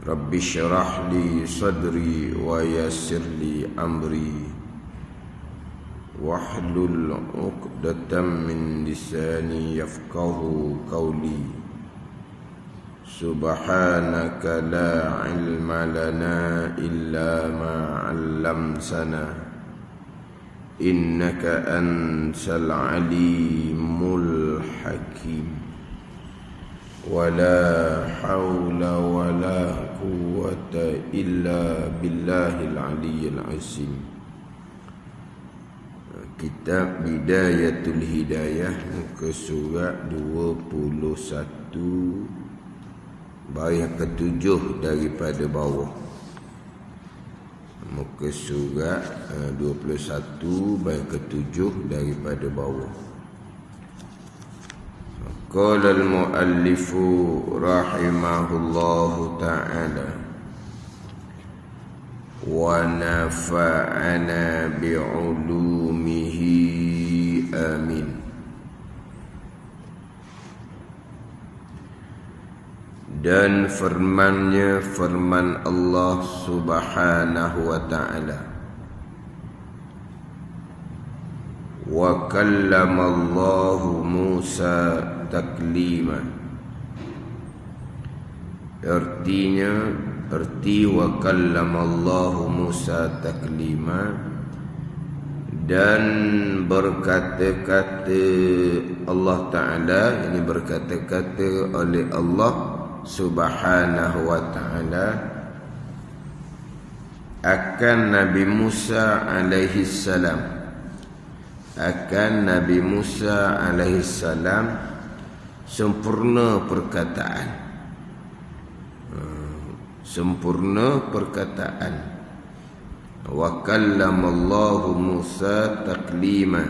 Rabbi syrah li sadri wa yassir li amri wahlul 'uqdatam min lisani yafqahu qawli. Subhanaka la ilma lana illa ma 'allamtana innaka antal alimul hakim. Wala hawla wala quwwata illa billahil aliyyil azim. Kitab Bidayatul Hidayah, muka surat 21, baris ke-7 daripada bawah. Muka surat 21, baris ke-7 daripada bawah. Qala al-muallifu rahimahullahu ta'ala wa nafa'ana bi'ulumihi amin. Dan firman-Nya firman Allah Subhanahu wa ta'ala, wa kallamallahu Musa taklima. Arti wa kallamallahu Musa taklima, dan berkata-kata Allah Ta'ala, ini berkata-kata oleh Allah Subhanahu wa Ta'ala akan Nabi Musa alaihi salam, akan Nabi Musa alaihi salam sempurna perkataan, sempurna perkataan. Wa kallamallahu Musa taklima,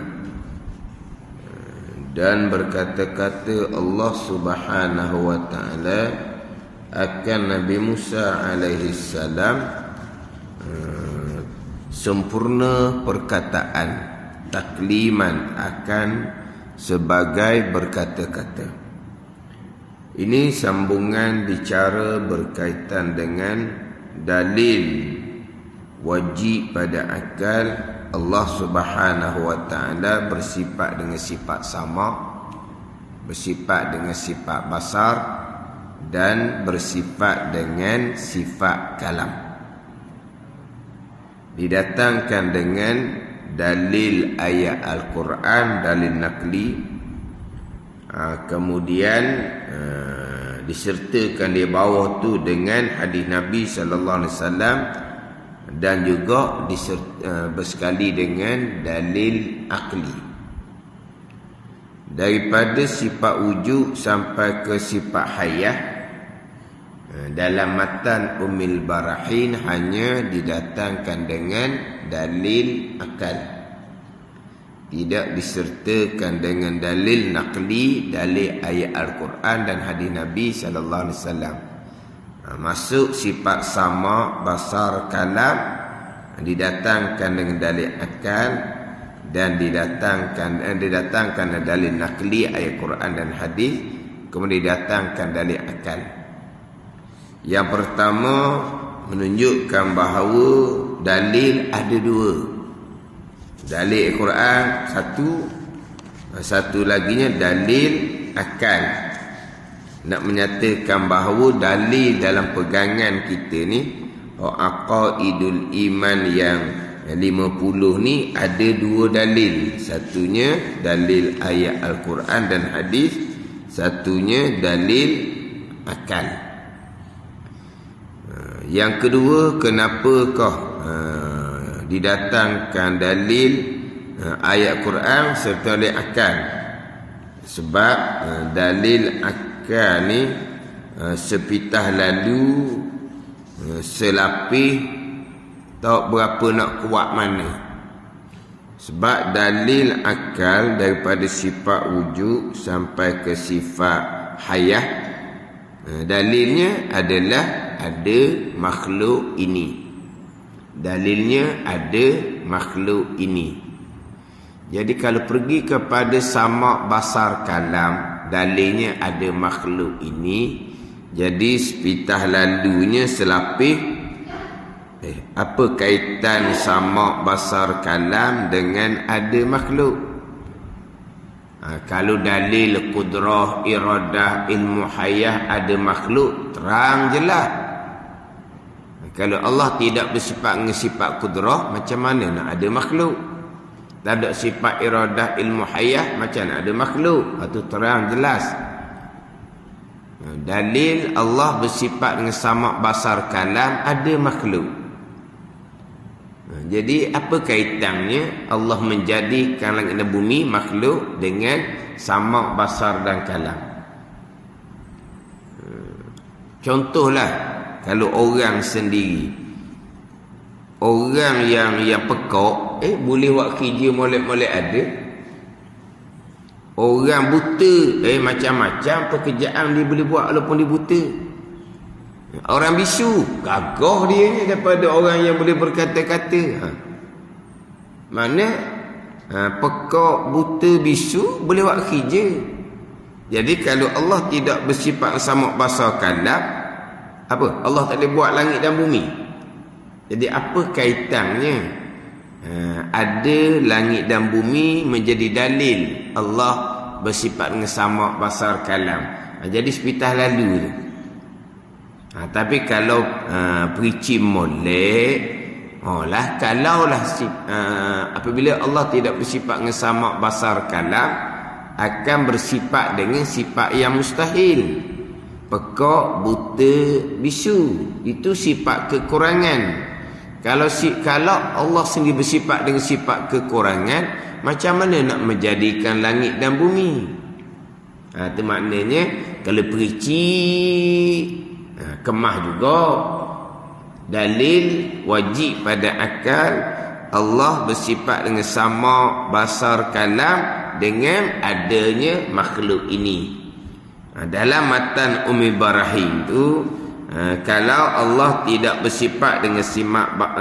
dan berkata-kata Allah Subhanahu wa Ta'ala akan Nabi Musa alaihi salam sempurna perkataan, takliman, akan sebagai berkata-kata. Ini sambungan bicara berkaitan dengan dalil wajib pada akal. Allah Subhanahu wa Ta'ala bersifat dengan sifat sama, bersifat dengan sifat basar, dan bersifat dengan sifat kalam. Didatangkan dengan dalil ayat Al-Quran, dalil nakli, kemudian disertakan di bawah tu dengan hadis Nabi sallallahu alaihi wasallam, dan juga bersekali dengan dalil akli. Daripada sifat wujud sampai ke sifat hayah, dalam matan Ummul Barahin hanya didatangkan dengan dalil akal, tidak disertakan dengan dalil nakli, dalil ayat Al-Quran dan hadis Nabi sallallahu alaihi wasallam. Masuk sifat sama, basar, kalam, didatangkan dengan dalil akal, dan didatangkan dalil nakli, ayat Quran dan hadis, kemudian didatangkan dalil akal. Yang pertama menunjukkan bahawa dalil ada dua. Dalil Al-Quran satu laginya dalil akal. Nak menyatakan bahawa dalil dalam pegangan kita ni, aqaidul iman yang 50 ni ada dua dalil. Satunya dalil ayat Al-Quran dan hadis, satunya dalil akal. Yang kedua, kenapakah didatangkan dalil ayat Quran serta dalil akal? Sebab dalil akal ni sepitah lalu, selapis, tak berapa nak kuat mana. Sebab dalil akal daripada sifat wujud sampai ke sifat hayah, dalilnya adalah ada makhluk ini. Dalilnya ada makhluk ini. Jadi kalau pergi kepada samak basar kalam, dalilnya ada makhluk ini, Jadi sepitah lalunya selapis. Apa kaitan samak, basar, kalam dengan ada makhluk? Kalau dalil kudrah, iradah, ilmu hayah ada makhluk, terang jelas. Kalau Allah tidak bersifat dengan sifat kudrah, macam mana nak ada makhluk? Tak ada sifat iradah, ilmu hayah, macam mana ada makhluk? Itu terang jelas. Dalil Allah bersifat dengan samak, basar, kalam, ada makhluk. Jadi apa kaitannya Allah menjadikan langit dan bumi makhluk dengan samak, basar dan kalam? Contohlah, kalau orang sendiri, orang yang pekak, boleh buat kerja molek-molek ada. Orang buta, macam-macam pekerjaan dia boleh buat walaupun dia buta. Orang bisu, gagah dia ni daripada orang yang boleh berkata-kata. Mana pekak, buta, bisu boleh buat kerja. Jadi kalau Allah tidak bersifat samak, basar, kalam, apa? Allah tak boleh buat langit dan bumi. Jadi apa kaitannya? Ada langit dan bumi menjadi dalil Allah bersifat dengan samak, basar, kalam. Jadi sepitah lalu tu. Tapi kalau perici molek, kalaulah apabila Allah tidak bersifat dengan samak, basar, kalam, akan bersifat dengan sifat yang mustahil. Pekak, buta, bisu, itu sifat kekurangan. Kalau Allah sendiri bersifat dengan sifat kekurangan, macam mana nak menjadikan langit dan bumi? Itu maknanya kalau perici kemah juga. Dalil wajib pada akal Allah bersifat dengan samak, basar, kalam dengan adanya makhluk ini. Dalam matan Ummi Barahim tu, kalau Allah tidak bersifat dengan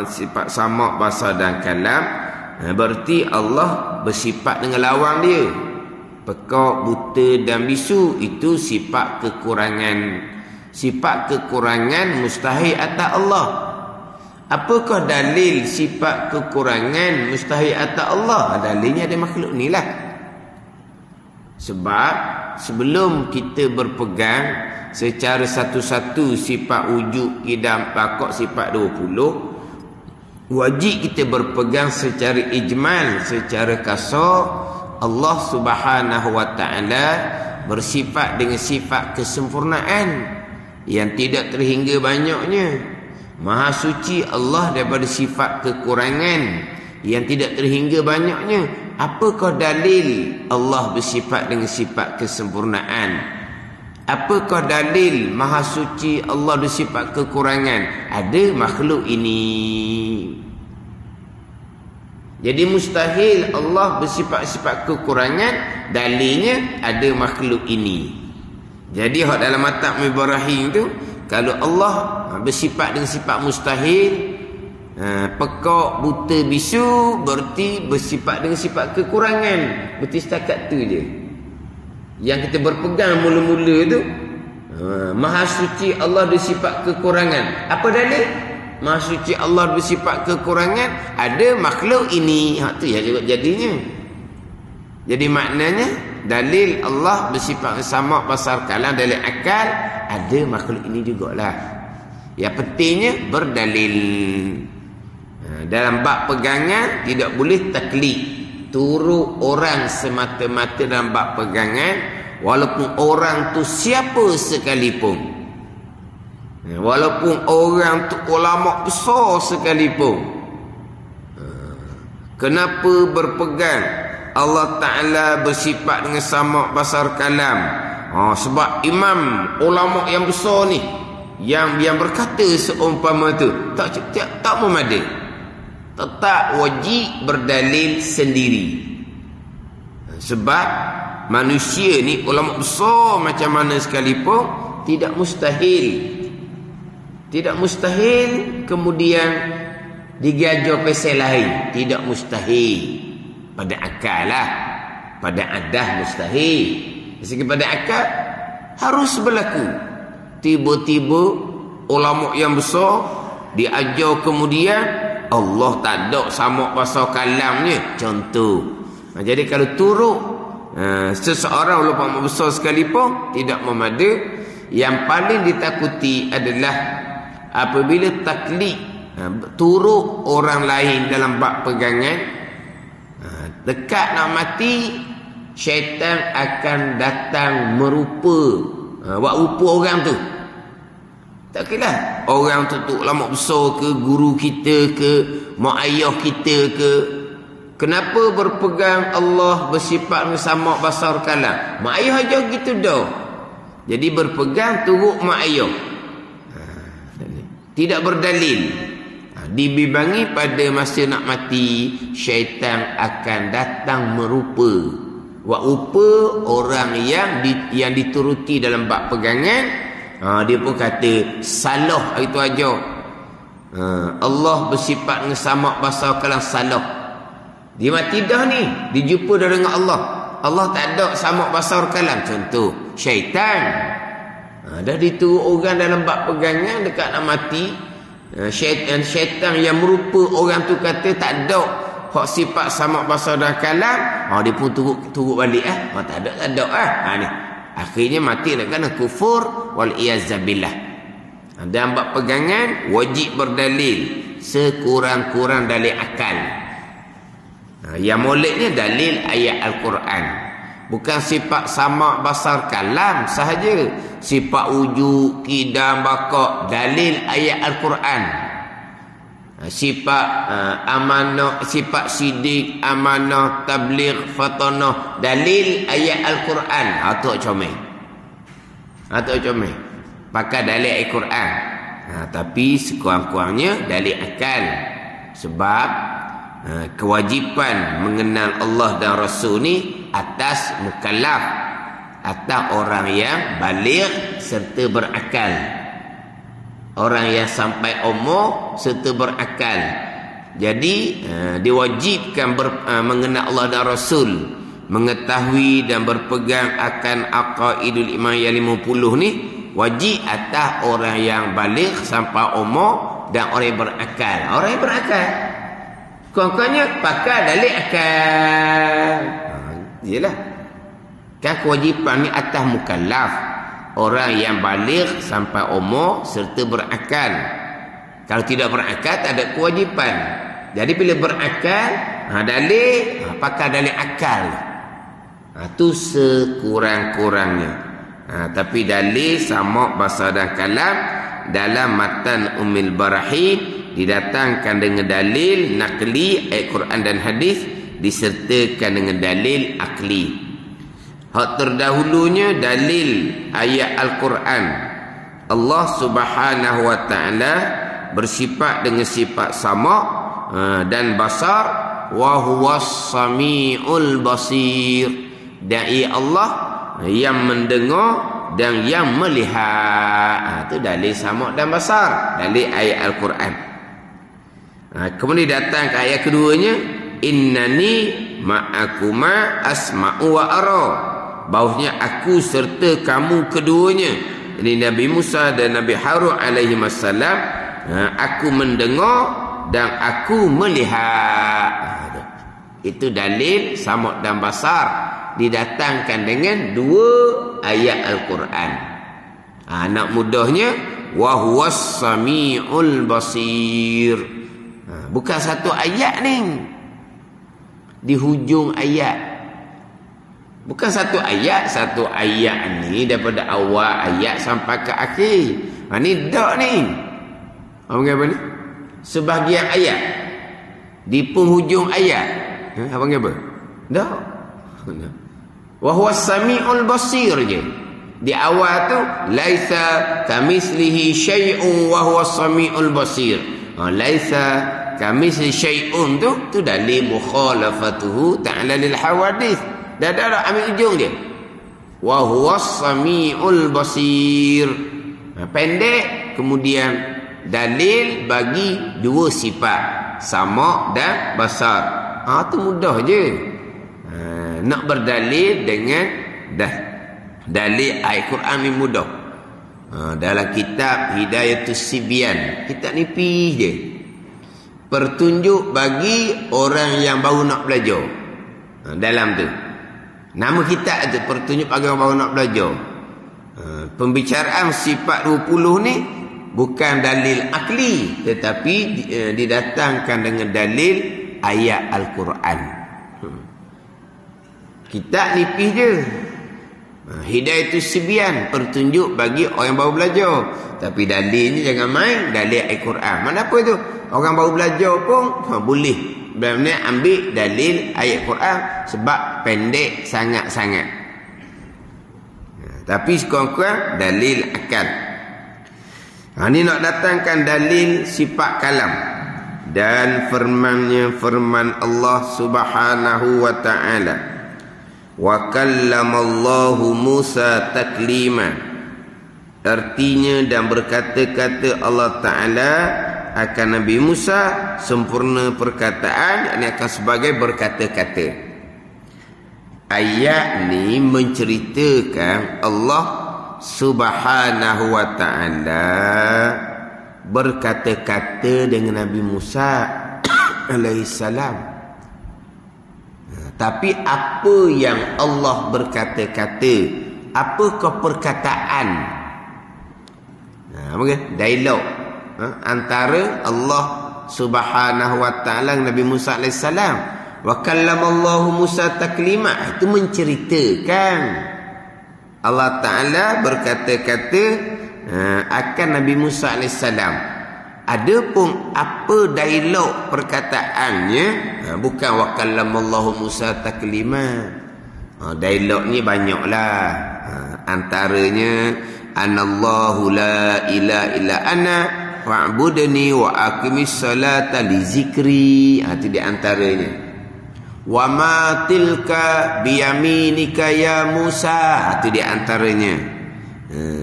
sifat samak, basar dan kalam, berarti Allah bersifat dengan lawang dia. Pekak, buta dan bisu itu sifat kekurangan. Sifat kekurangan mustahil atas Allah. Apakah dalil sifat kekurangan mustahil atas Allah? Dalilnya ada makhluk ni lah. Sebab sebelum kita berpegang secara satu-satu sifat wujud, qidam, baqi, sifat 20, wajib kita berpegang secara ijmal, secara kasar. Allah Subhanahu wa taala bersifat dengan sifat kesempurnaan yang tidak terhingga banyaknya. Maha suci Allah daripada sifat kekurangan yang tidak terhingga banyaknya. Apakah dalil Allah bersifat dengan sifat kesempurnaan? Apakah dalil maha suci Allah bersifat kekurangan? Ada makhluk ini. Jadi mustahil Allah bersifat-sifat kekurangan, dalilnya ada makhluk ini. Jadi dalam matan Ibrahim tu, kalau Allah bersifat dengan sifat mustahil, pekak, buta, bisu, berarti bersifat dengan sifat kekurangan. Berarti setakat tu je yang kita berpegang mula-mula tu. Maha suci Allah bersifat kekurangan. Apa dalil? Maha suci Allah bersifat kekurangan, ada makhluk ini. Tu ya juga jadinya. Jadi maknanya dalil Allah bersifat samak, basar, kalam, dalil akal, ada makhluk ini jugalah. Yang pentingnya berdalil. Dalam bab pegangan tidak boleh taklid, turut orang semata-mata dalam bab pegangan, walaupun orang tu siapa sekalipun. Walaupun orang tu ulama besar sekalipun. Kenapa berpegang Allah Ta'ala bersifat dengan samak, basar, kalam? Sebab imam ulama yang besar ni yang berkata seumpama tu tak memadai, tetap wajib berdalil sendiri. Sebab manusia ni ulama besar macam mana sekalipun, tidak mustahil kemudian digajar pasal lain. Tidak mustahil. Pada akal lah, pada adah mustahil. Segi pada akal harus berlaku. tiba-tiba ulama yang besar diajar kemudian Allah tak ada sama bahasa kalamnya, contoh. Jadi kalau turut seseorang ulama besar sekalipun tidak memada, yang paling ditakuti adalah apabila taklid, turut orang lain dalam bab pegangan. Dekat nak mati, syaitan akan datang merupa, buat rupa orang tu. Tak kira orang tu ulama besar ke, guru kita ke, mak ayah kita ke. Kenapa berpegang Allah bersifat sama basar kalam? Mak ayah aja gitu dah. Jadi berpegang turut mak ayah. Tidak berdalil. Dibibangi pada masa nak mati, syaitan akan datang merupa, buat rupa orang yang dituruti dalam bab pegangan. Dia pun kata salah itu aja. Allah bersifat dengan sama basar kalam salah. Dia mati dah ni, dijumpa dah dengan Allah. Allah tak ada sama basar kalam, contoh syaitan. Dah diturut orang dalam bab pegangan dekat nak mati. Syaitan yang merupa orang tu kata tak ada hak sifat sama basar dan kalam. Dia pun turut balik tak ada ni. Akhirnya mati nak kena kufur wal iyazzabillah. Dan bab pegangan wajib berdalil sekurang-kurang dalil akal. Yang moleknya dalil ayat Al-Quran. Bukan sifat sama basar kalam sahaja. Sifat wujud, kidam, baka, dalil ayat Al-Quran. Sifat amanah, sifat sidik, amanah, tabligh, fatanah, dalil ayat Al-Quran. Atuk comel. Pakai dalil Al-Quran. Tapi sekurang-kurangnya dalil akal. Sebab kewajipan mengenal Allah dan Rasul ni atas mukallaf, atas orang yang baligh serta berakal, orang yang sampai umur serta berakal. Jadi diwajibkan mengenal Allah dan Rasul, mengetahui dan berpegang akan aqaidul iman yang 50 ni wajib atas orang yang baligh sampai umur dan orang yang berakal. Orang yang berakal kurang-kurangnya pakai dalil akal. Yalah. Kan kewajipan ni atas mukallaf, orang yang baligh sampai umur serta berakal. Kalau tidak berakal tak ada kewajipan. Jadi bila berakal, dalil pakai dalil akal. Tu sekurang-kurangnya. Tapi dalil sama bahasa dan kalam dalam matan Ummul Barahim didatangkan dengan dalil nakli ayat Quran dan hadis, disertakan dengan dalil akli. Hak terdahulunya dalil ayat Al-Quran. Allah Subhanahu wa taala bersifat dengan sifat sama dan basar, wa huwas samiul basir. Dan ia Allah yang mendengar dan yang melihat. Itu dalil sama dan basar, dalil ayat Al-Quran. Kemudian datang ke ayat keduanya, innani ma'akuma asma'u wa ara. Bahawasanya aku serta kamu keduanya. Ini Nabi Musa dan Nabi Harun alaihi wassalam. Aku mendengar dan aku melihat. Itu dalil sama dan basar, didatangkan dengan dua ayat Al-Quran. Nak mudahnya, wa huwas sami'ul basir. Bukan satu ayat ni, di hujung ayat. Bukan satu ayat ni daripada awal ayat sampai ke akhir. Ni dak ni. Apa ni? Sebahagian ayat di penghujung ayat. Apa apa? Dak. Wa huwas sami'ul basir je. Di awal tu laisa kamitslihi syai'un wa huwas sami'ul basir. Laisa kamitsli syai'un tu dalil mukhalafatuhu ta'ala lil hawadith. Dah ambil ujung dia. Wa huwas sami'ul basir. Pendek, kemudian dalil bagi dua sifat, sama dan basar. Tu mudah je. Nak berdalil dengan dalil ayat Quran ni mudah. Dalam kitab Hidayatus Sibyan, kitab nipis je, petunjuk bagi orang yang baru nak belajar. Dalam tu nama kitab tu, petunjuk bagi orang baru nak belajar. Pembicaraan sifat 20 ni bukan dalil akli, tetapi didatangkan dengan dalil ayat Al-Quran. Kitab nipis je. Hidayatus Sibyan, petunjuk bagi orang yang baru belajar. Tapi dalilnya jangan main, dalil Al-Quran. Mana apa tu? Orang baru belajar pun boleh benar-benar ambil dalil ayat Quran, sebab pendek sangat-sangat. Tapi sekurang-kurang dalil akal. Ini nak datangkan dalil sifat kalam. Dan firman-Nya firman Allah Subhanahu wa ta'ala. Wa kallamallahu Musa taklima. Artinya, dan berkata-kata Allah Ta'ala akan Nabi Musa sempurna perkataan, ini akan sebagai berkata-kata. Ayat ni menceritakan Allah Subhanahu wa ta'ala berkata-kata dengan Nabi Musa alaihissalam. Tapi apa yang Allah berkata-kata? Apakah perkataan? Mungkin dialog antara Allah Subhanahu wa ta'ala dengan Nabi Musa alaihissalam. Wa kallamallahu Musa taklima, itu menceritakan Allah Ta'ala berkata-kata akan Nabi Musa alaihissalam. Adapun apa dialog perkataannya, bukan wa kallamallahu Musa taklima. Dialog ni banyaklah. Antaranya anallahu la ilaha illa ana fa'budni wa aqimis salata li zikri. Itu di antaranya. Wa ma tilka biyaminika ya Musa. Itu di antaranya.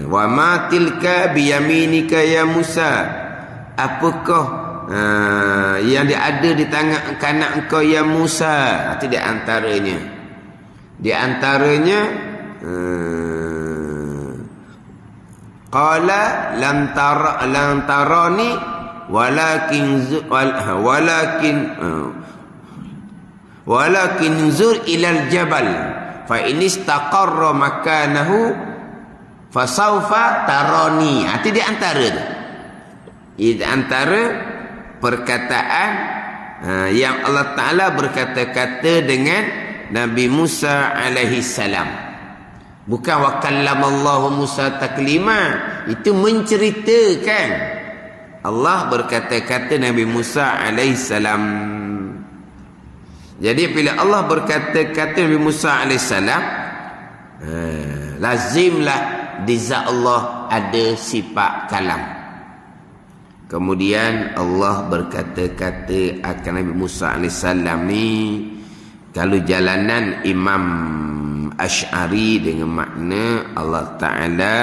Wa ma tilka biyaminika ya Musa. Apakah yang ada di tangan kanan engkau ya Musa? Itu di antaranya. Di antaranya qala lam tarani walakin zur ilal jabal fa in istaqarra makanahu fasawfa tarani. Itu di antara tu. Di antara perkataan yang Allah Ta'ala berkata-kata dengan Nabi Musa alaihi salam. Bukan wa kallamallahu Musa taklima. Itu menceritakan Allah berkata-kata Nabi Musa alaihi salam. Jadi bila Allah berkata-kata Nabi Musa alaihi salam, lazimlah di zat Allah ada sifat kalam. Kemudian Allah berkata-kata akan Nabi Musa AS ni, kalau jalanan Imam Asy'ari dengan makna Allah Ta'ala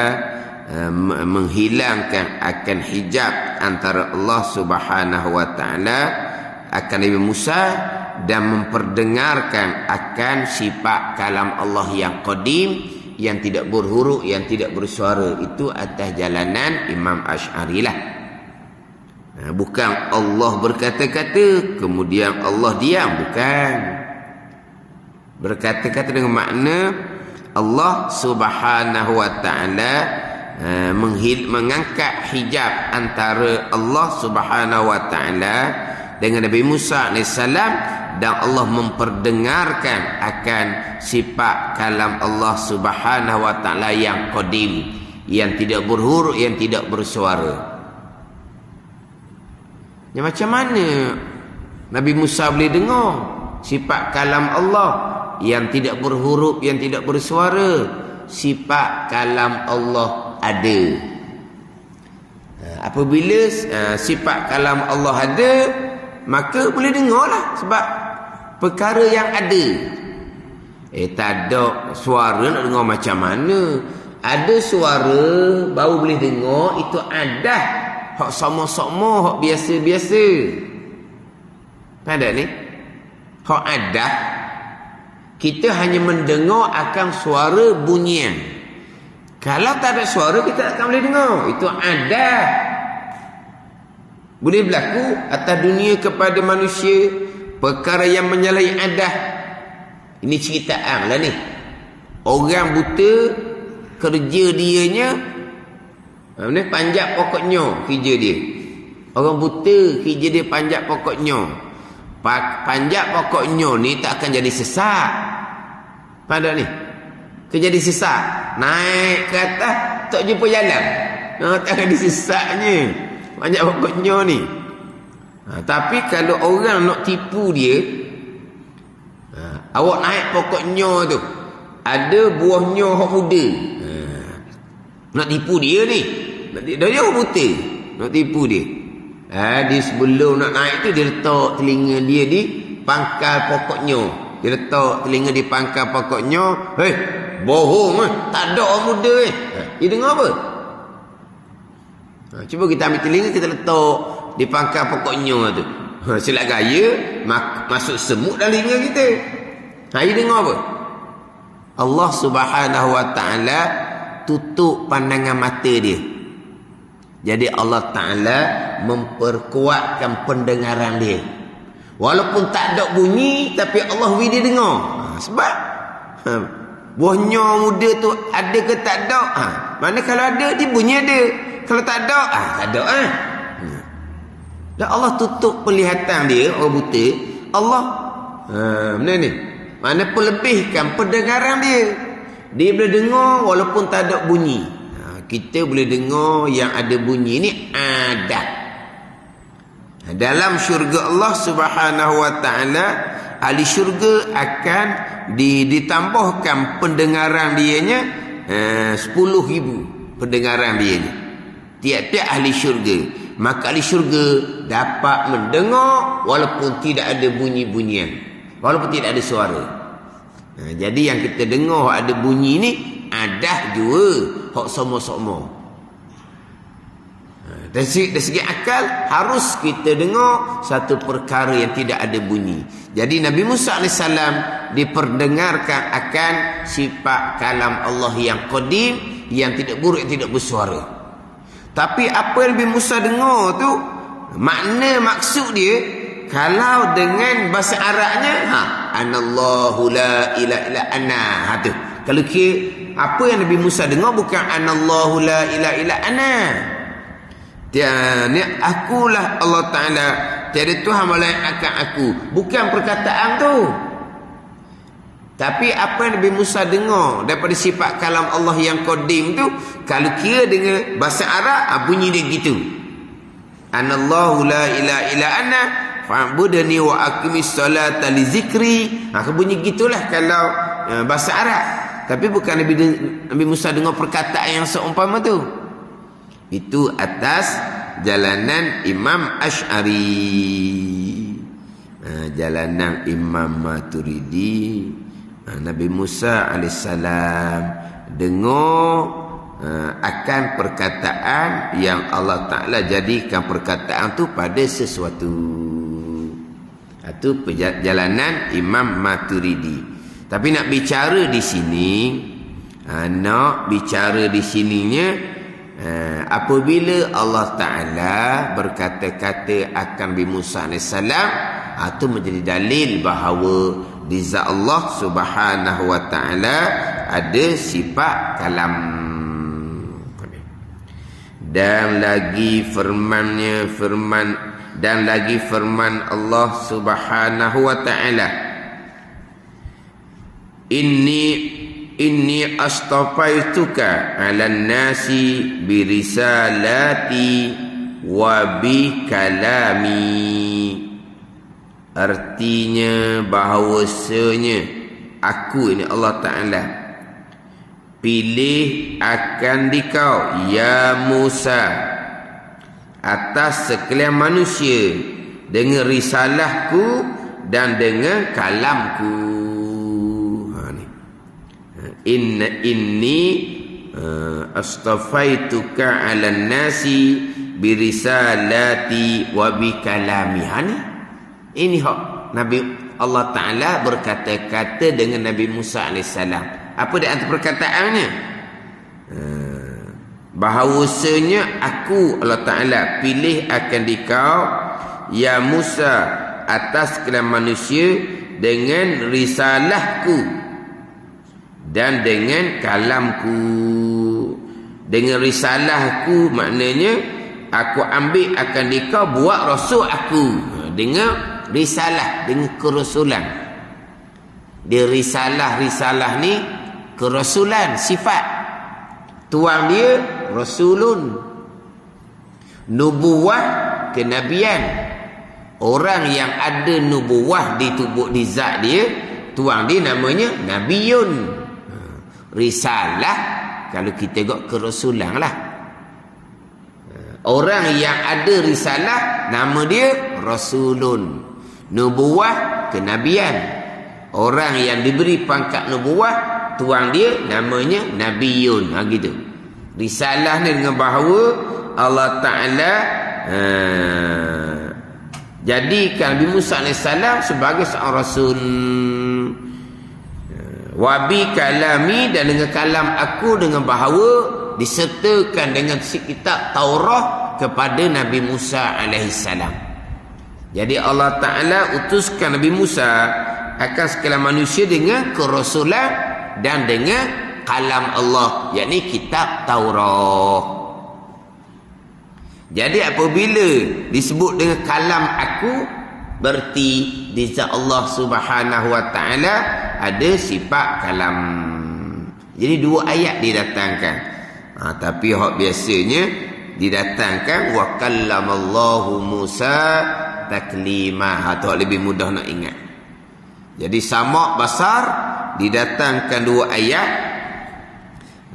menghilangkan akan hijab antara Allah Subhanahu wa Ta'ala akan Nabi Musa, dan memperdengarkan akan sifat kalam Allah yang qadim, yang tidak berhuruf, yang tidak bersuara. Itu atas jalanan Imam Asy'ari lah. Bukan Allah berkata-kata kemudian Allah diam, bukan. Berkata-kata dengan makna Allah Subhanahu wa Ta'ala mengangkat hijab antara Allah Subhanahu wa Ta'ala dengan Nabi Musa AS, dan Allah memperdengarkan akan sifat kalam Allah Subhanahu wa Ta'ala yang qadim, yang tidak berhuruf, yang tidak bersuara. Ya, macam mana Nabi Musa boleh dengar sifat kalam Allah yang tidak berhuruf, yang tidak bersuara? Sifat kalam Allah ada. Apabila sifat kalam Allah ada, maka boleh dengarlah, sebab perkara yang ada. Tak ada suara nak dengar macam mana? Ada suara baru boleh dengar, itu ada. Hak sama-sama, hak biasa-biasa. Ada ni? Hak ada. Kita hanya mendengar akan suara bunyian. Kalau tak ada suara, kita tak akan boleh dengar. Itu ada. Boleh berlaku atas dunia kepada manusia perkara yang menyalahi adah. Ini ceritaan lah ni. Orang buta, kerja dianya panjat pokok nyo, kerja dia. Orang buta, kerja dia panjat pokok nyo. Panjat pokok nyo ni tak akan jadi sesak. Pada ni jadi sesak, naik ke atas tak jumpa jalan, tak akan disesaknya panjat pokok nyo ni. Tapi kalau orang nak tipu dia, awak naik pokok nyo tu, ada buah nyo hok muda, nak tipu dia ni, dia orang buta, nak tipu dia. Dia sebelum nak naik tu, dia letak telinga dia di pangkal pokok nyo. Dia letak telinga di pangkal pokok nyo. Bohong, tak ada orang muda. Dia dengar apa? Cuba kita ambil telinga, kita letak di pangkal pokok nyo tu. Silap gaya, masuk semut dalam telinga kita. Dia dengar apa? Allah Subhanahu Wa Ta'ala tutup pandangan mata dia. Jadi Allah Ta'ala memperkuatkan pendengaran dia. Walaupun tak ada bunyi, tapi Allah beri dia dengar. Sebab buahnya muda tu ada ke tak ada? Mana kalau ada, dia bunyi ada. Kalau tak ada, tak ada. Dan Allah tutup penglihatan dia, orang buta. Allah mana ni? Mana pelebihkan pendengaran dia. Dia boleh dengar walaupun tak ada bunyi. Kita boleh dengar yang ada bunyi ni ada. Dalam syurga Allah Subhanahu Wa Ta'ala, ahli syurga akan ditambahkan pendengaran dianya 10,000 pendengaran dianya. Tiap-tiap ahli syurga. Maka ahli syurga dapat mendengar walaupun tidak ada bunyi-bunyian, walaupun tidak ada suara. Jadi yang kita dengar ada bunyi ni, ada juga hak sama-sama. Dari segi akal, harus kita dengar satu perkara yang tidak ada bunyi. Jadi Nabi Musa AS diperdengarkan akan sifat kalam Allah yang qadim, yang tidak buruk, yang tidak bersuara. Tapi apa yang Nabi Musa dengar tu, makna maksud dia, kalau dengan bahasa Arabnya, anallahu la ilaha illa ana. Tu. Kalau apa yang Nabi Musa dengar bukan anallahu la ilaha illa ana. Ni akulah Allah Ta'ala, tiada Tuhan melainkan aku. Bukan perkataan tu, tapi apa yang Nabi Musa dengar daripada sifat kalam Allah yang qadim tu, kalau kira dengan bahasa Arab, bunyi dia gitu. Anallahu la ilaha illa ana fa'budni wa aqimis salata li zikri. Bunyi gitulah kalau bahasa Arab. Tapi bukan Nabi Musa dengar perkataan yang seumpama tu. Itu atas jalanan Imam Asy'ari, jalanan Imam Maturidi. Nabi Musa AS dengar akan perkataan yang Allah Ta'ala jadikan perkataan tu pada sesuatu. Itu perjalanan Imam Maturidi. Tapi nak bicara di sini, apabila Allah Ta'ala berkata-kata akan Nabi Musa AS, itu menjadi dalil bahawa di zat Allah Subhanahu Wa Ta'ala ada sifat kalam. Dan lagi firman Allah Subhanahu Wa Ta'ala, Inni astafaituka 'alan nasi birisalati wa bi kalami. Artinya bahawasanya aku ini Allah Ta'ala pilih akan dikau ya Musa atas sekalian manusia dengan risalahku dan dengan kalamku. Inni astafaituka 'alan nasi birisalati wa bi kalami. Ini hak Nabi Allah Ta'ala berkata-kata dengan Nabi Musa AS. Apa dia antara perkataannya? bahawasanya aku Allah Ta'ala pilih akan dikau ya Musa atas kalangan manusia dengan risalahku dan dengan kalamku. Dengan risalahku maknanya aku ambil akan dikau buat rasul aku. Dengan risalah, dengan kerasulan. Dia risalah ni kerasulan, sifat. Tuang dia rasulun. Nubuwah, kenabian. Orang yang ada nubuwah di tubuh di zat dia, tuang dia namanya nabiyun. Risalah, kalau kita tengok kerasulan lah. Orang yang ada risalah, nama dia rasulun. Nubuwah, kenabian. Orang yang diberi pangkat nubuwah, tuang dia namanya nabiyun. Gitu. Risalah ni dengan bahawa Allah Ta'ala jadikan Nabi Musa AS sebagai seorang rasul. Wabi kalami, dan dengan kalam aku, dengan bahawa disertakan dengan kitab Taurat kepada Nabi Musa AS. Jadi Allah Ta'ala utuskan Nabi Musa akan segala manusia dengan kerasulan dan dengan kalam Allah, yakni kitab Taurat. Jadi apabila disebut dengan kalam aku, berarti di zat Allah Subhanahu Wa Ta'ala ada sifat kalam. Jadi dua ayat didatangkan. Tapi hak biasanya didatangkan wa kallamallahu Musa taklima. Itu lebih mudah nak ingat. Jadi samak basar didatangkan dua ayat.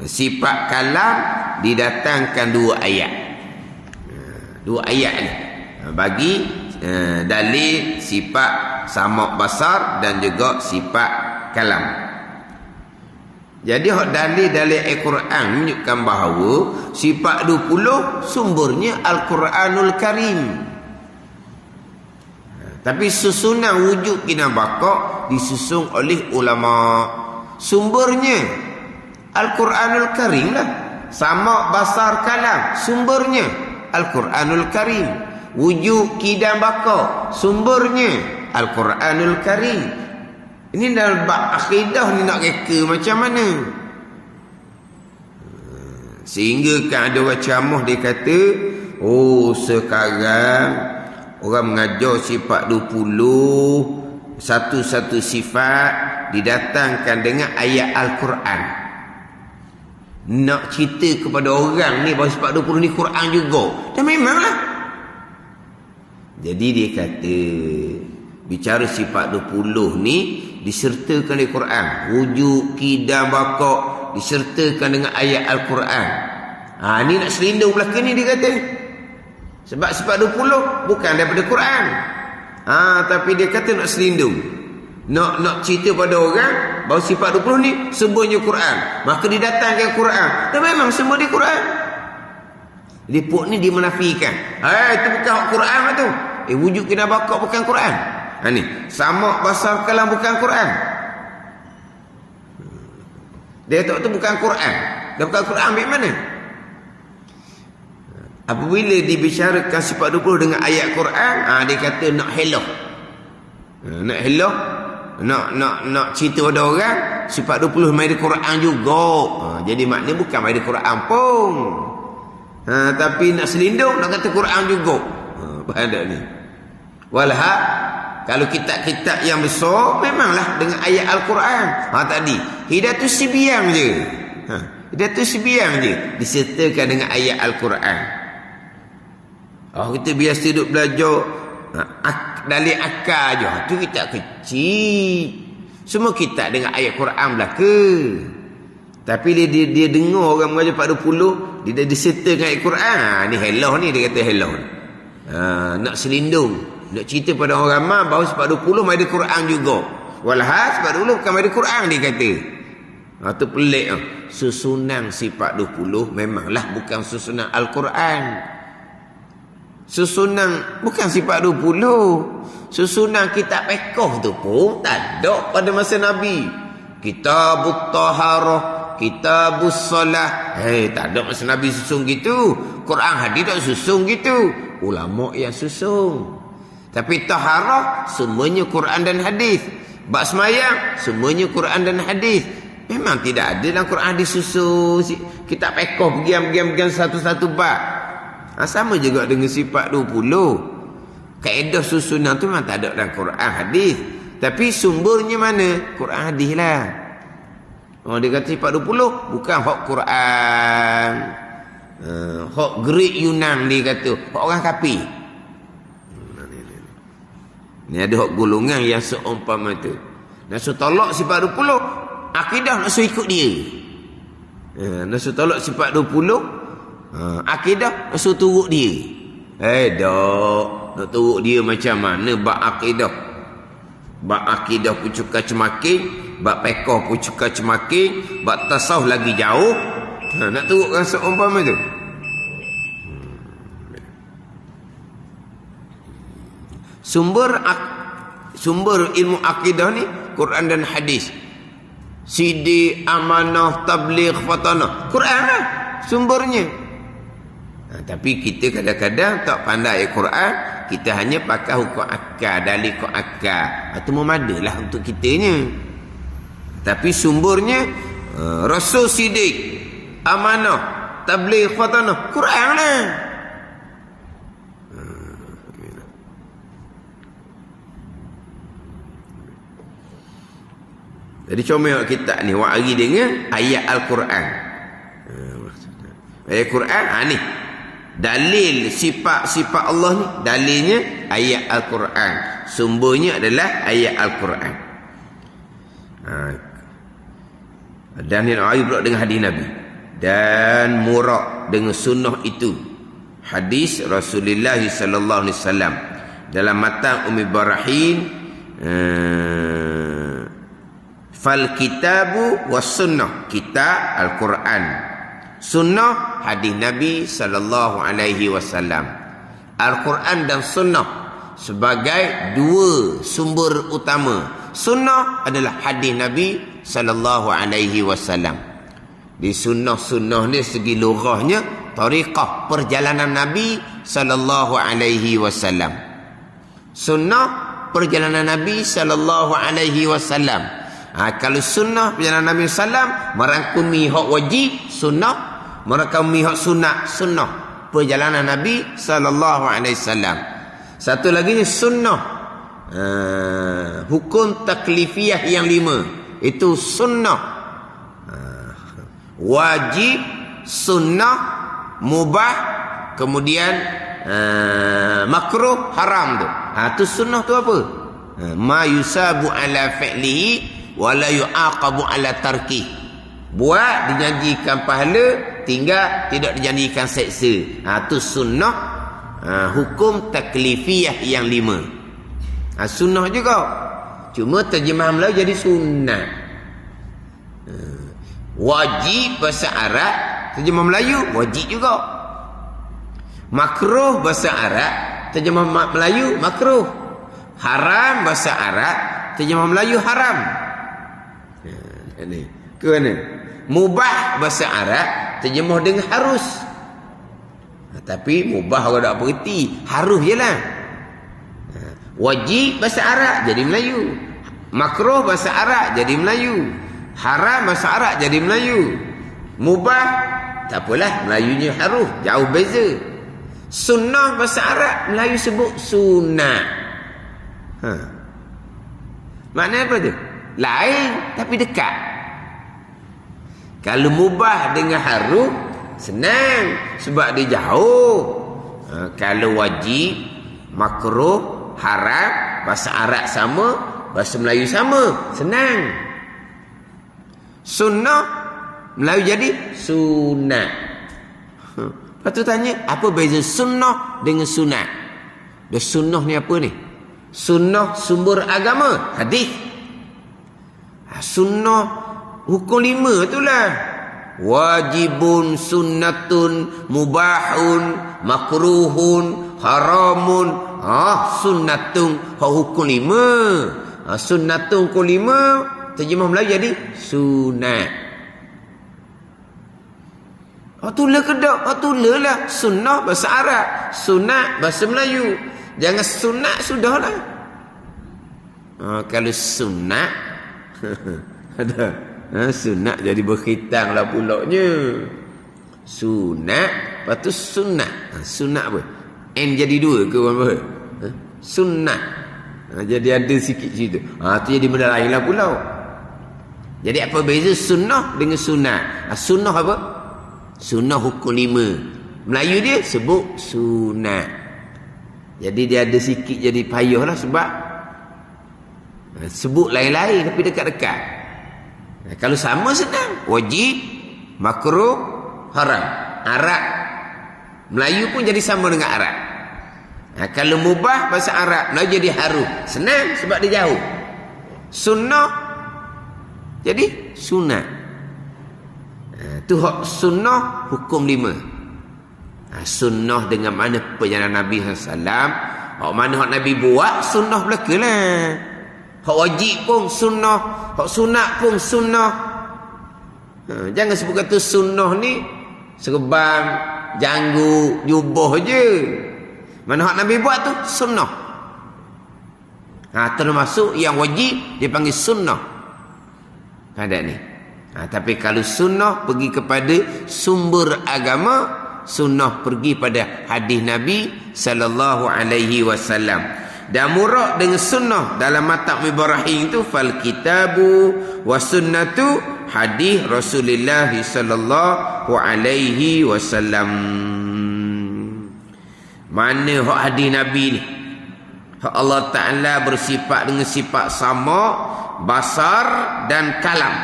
Sifat kalam didatangkan dua ayat. Dua ayat ni bagi dalil sifat samak basar dan juga sifat kalam. Jadi hak dalil-dalil Al-Quran menunjukkan bahawa sifat 20 sumbernya Al-Quranul Karim. Tapi susunan wujud kinabakak disusun oleh ulama. Sumbernya Al-Quranul Karim lah. Samak basar kalam sumbernya Al-Quranul Karim. Wujud kidam baka sumbernya Al-Quranul Karim. Ini dalam bab akidah ni nak reka macam mana? Sehingga kan ada orang ceramah dia kata, oh sekarang orang mengajar sifat 20, satu-satu sifat didatangkan dengan ayat Al-Quran. Nak cerita kepada orang ni bahawa sifat 20 ni Quran juga. Dan memanglah. Jadi dia kata bicara sifat 20 ni disertakan di Quran. Wujud, kidam, bakak disertakan dengan ayat Al-Quran. Ni nak selindung belakang ni dia kata. Sebab sifat 20 bukan daripada Quran. Tapi dia kata nak selindung. Nak cerita pada orang bahawa sifat 20 ni sebenarnya Quran. Maka didatangkan Quran. Dan memang semua di Quran. Lipuk ni dia menafikan. Itu bukan Quran lah tu. Wujud kena bakak bukan Quran. Ni samak basar kalam bukan Quran. Dia kata tu bukan Quran. Dia bukan Quran ambil mana? Apabila dibicarakan sifat 20 dengan ayat Quran, dia kata nak helah. Nak helah, nak cerita pada orang sifat 20 mai di Quran juga. Jadi maknanya bukan mai di Quran pun. Tapi nak selindung nak kata Quran juga. Faham tak ni? Walha kalau kitab-kitab yang besar memanglah dengan ayat Al-Quran. Tadi Hidayatus Sibiyan je. Hidayatus Sibiyan je disertakan dengan ayat Al-Quran. Kita biasa duduk belajar dalil akal je. Tu kitab kecil. Semua kitab dengan ayat Quran belaka. Tapi dia dengar orang mengajar 40, dia disertakan ayat Quran. Ni helah ni, dia kata helah ni. Nak selindung. Nak cerita pada orang ramai bahawa sifat 20 mai di Quran juga. Walhas sifat 20 bukan mai di Quran dia kata. Tu pelik. Susunan sifat 20 memanglah bukan susunan Al-Quran. Susunan bukan sifat 20. Susunan kitab fiqh tu pun tak ada pada masa Nabi. Kitabut Taharah, kitabus solah. Tak ada masa Nabi susun gitu. Quran hadis tak susun gitu. Ulama yang susun. Tapi taharah semuanya Quran dan hadis. Bab sembahyang semuanya Quran dan hadis. Memang tidak ada dalam Quran hadis susun. Kita pekoh pergi satu-satu bab. Sama juga dengan sifat 20. Kaedah susunan tu memang tak ada dalam Quran hadis. Tapi sumbernya mana? Quran hadis lah. Dia kata sifat 20 bukan hak Quran. Hak Greek Yunan dia kata. Hak orang kafir. Ni ada hak golongan yang seumpama tu. Nak suruh tolak sifat 20, akidah nak suruh ikut dia. Nak suruh tolak sifat 20, akidah nak suruh turut dia. Dok, nak turut dia macam mana bab akidah? Bab akidah pun cukar cemakin, bab pekoh pun cukar cemakin, bab tasawuf lagi jauh. Nak turutkan seumpama tu. Sumber ilmu akidah ni Quran dan hadis. Sidi, amanah, tabligh, fatanah. Quran lah sumbernya. Tapi kita kadang-kadang tak pandai Quran, kita hanya pakai hukum akal, dalil hukum akal. Itu memadalah untuk kitanya. Tapi sumbernya Rasul Sidik, amanah, tabligh, fatanah. Quran lah. Jadi comel kita ni wari dengan ayat Al-Quran. Ayat Quran ni dalil sifat-sifat Allah ni, dalilnya ayat Al-Quran. Sumbernya adalah ayat Al-Quran. Dan yang ayu pula dengan hadis Nabi. Dan murad dengan sunnah itu. Hadis Rasulullah sallallahu alaihi wasallam dalam matan Ummi Barahin, fal kitabu was sunnah, kitab Al-Quran, sunnah hadis Nabi sallallahu alaihi wasallam. Al-Quran dan sunnah sebagai dua sumber utama. Sunnah adalah hadis Nabi sallallahu alaihi wasallam. Di sunnah-sunnah ni segi lughahnya tariqah perjalanan Nabi sallallahu alaihi wasallam. Sunnah perjalanan Nabi sallallahu alaihi wasallam. Kalau sunnah perjalanan Nabi sallam merangkumi hak wajib sunnah, merangkumi hak sunat sunnah perjalanan Nabi sallallahu alaihi wasallam. Satu lagi ni sunnah hukum taklifiyah yang 5. Itu sunnah wajib, sunnah, mubah, kemudian makruh, haram tu. Tu sunnah tu apa? Ma yusabu ala fi'lihi wala yu'aqabu ala tarki. Buat dijanjikan pahala, tinggal tidak dijanjikan seksa. Tu sunnah hukum taklifiyah yang 5. Sunnah juga, cuma terjemah Melayu jadi sunnah. Wajib bahasa Arab, terjemah Melayu wajib juga. Makruh bahasa Arab, terjemah Melayu makruh. Haram bahasa Arab, terjemah Melayu haram. Ini ke mana? Mubah bahasa Arab terjemah dengan harus. Tapi mubah orang tak bererti, harus jelah. Wajib bahasa Arab jadi Melayu. Makruh bahasa Arab jadi Melayu. Haram bahasa Arab jadi Melayu. Mubah tak apalah, Melayunya harus, jauh beza. Sunnah bahasa Arab Melayu sebut sunnah. Maknanya apa tu? Lain tapi dekat. Kalau mubah dengan harum senang sebab dia jauh. Kalau wajib, makruh, haram, bahasa Arab sama, bahasa Melayu sama, senang. Sunnah Melayu jadi sunat. Lepas tu tanya, apa beza sunnah dengan sunat? Dan sunnah ni apa ni? Sunnah sumber agama, hadis. Sunnah hukum 5 itulah. Wajibun, sunnatun, mubahun, makruhun, haramun. Sunnatun hukum 5. Sunnatun hukum 5 terjemah Melayu jadi sunat. Hak tula ke tak? Hak tula lah. Sunnah bahasa Arab, sunat bahasa Melayu. Jangan sunat sudahlah. Kalau sunat ada sunat jadi berkhitang lah pulaknya. Sunat, lepas tu sunat. Sunat apa? N jadi 2 ke apa? Sunat. Jadi ada sikit situ. Tu jadi benda lain lah pulau. Jadi apa beza sunnah dengan sunat? Sunnah apa? Sunnah hukum 5. Melayu dia sebut sunat. Jadi dia ada sikit jadi payah lah sebab sebut lain-lain tapi dekat-dekat. Kalau sama senang. Wajib, makruh, haram. Arab Melayu pun jadi sama dengan Arab. Kalau mubah bahasa Arab, Melayu jadi harum. Senang sebab dia jauh. Sunnah jadi sunat. Tu sunnah hukum 5. Sunnah dengan mana perjalanan Nabi SAW. Hak mana hak Nabi buat sunnah belaka lah. Hak wajib pun sunnah, hak sunat pun sunnah. Jangan sebut kata sunnah ni serban, janggut, jubah je. Mana hak Nabi buat tu sunnah. Termasuk yang wajib dia panggil sunnah. Ada ni. Tapi kalau sunnah pergi kepada sumber agama, sunnah pergi pada hadis Nabi sallallahu alaihi wasallam. Dan murad dengan sunnah dalam matab Ibrahim tu fal kitabu was sunnatu hadis Rasulullah sallallahu alaihi wasallam. Mana hak hadis Nabi ni? Hak Allah Taala bersifat dengan sifat sama, basar dan kalam.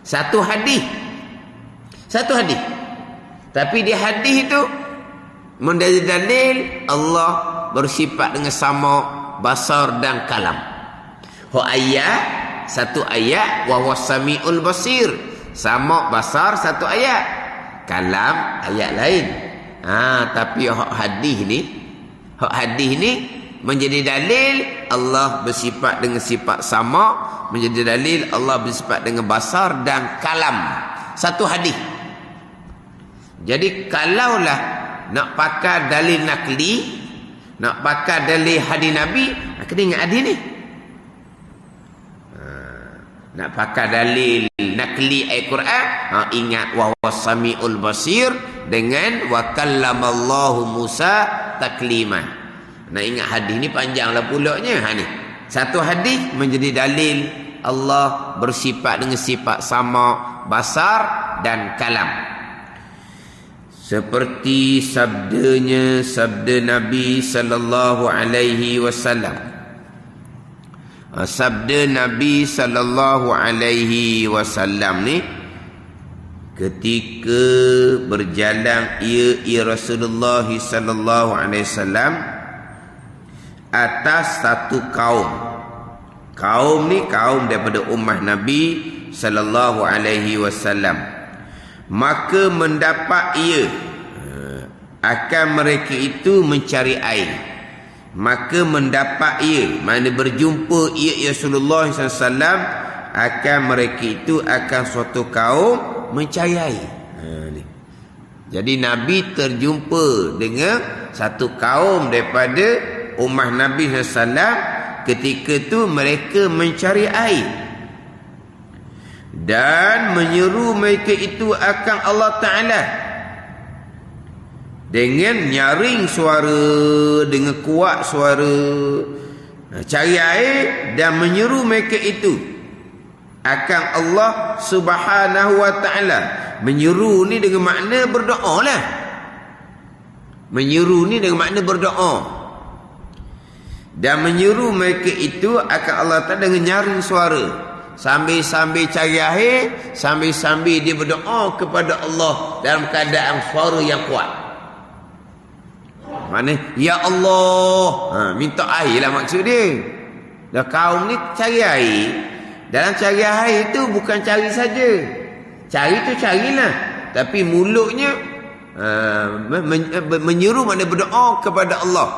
Satu hadis. Tapi di hadis itu menjadi dalil Allah bersifat dengan sama, basar dan kalam. Ayat, satu ayat wa wasamiul basir. Sama, basar, satu ayat. Kalam ayat lain. Tapi hadis ni menjadi dalil Allah bersifat dengan sifat sama, menjadi dalil Allah bersifat dengan basar dan kalam. Satu hadis. Jadi kalaulah nak pakai dalil nakli, nak pakai dalil hadis Nabi, kena ingat hadis ni. Nak pakai dalil nakli Al-Quran, ingat wa wasamiul basir dengan wa kallamallahu Musa taklima. Nak ingat hadis ni panjanglah pulaknya. Ni satu hadis menjadi dalil Allah bersifat dengan sifat sama, basar dan kalam. Seperti sabda Nabi sallallahu alaihi wasallam. Sabda Nabi sallallahu alaihi wasallam ni ketika berjalan ia Rasulullah sallallahu alaihi wasallam atas satu kaum. Kaum ni kaum daripada ummah Nabi sallallahu alaihi wasallam. Maka mendapat ia akan mereka itu mencari air. Maka mendapat ia, mana berjumpa ia Rasulullah SAW akan mereka itu akan suatu kaum mencari air. Jadi Nabi terjumpa dengan satu kaum daripada ummah Nabi SAW. Ketika itu mereka mencari air dan menyeru mereka itu akan Allah Ta'ala dengan nyaring suara, dengan kuat suara, cari air dan menyeru mereka itu akan Allah Subhanahu wa Ta'ala. Menyeru ni dengan makna berdoa lah. Menyeru ni dengan makna berdoa. Dan menyeru mereka itu akan Allah Ta'ala dengan nyaring suara. Sambil-sambil cari air, sambil-sambil dia berdoa kepada Allah dalam keadaan suara yang kuat. Mana? Ya Allah. Minta air lah maksud dia. Dan kaum ni cari air. Dalam cari air itu bukan cari saja. Cari tu carilah. Tapi mulutnya menyeru, makna berdoa kepada Allah.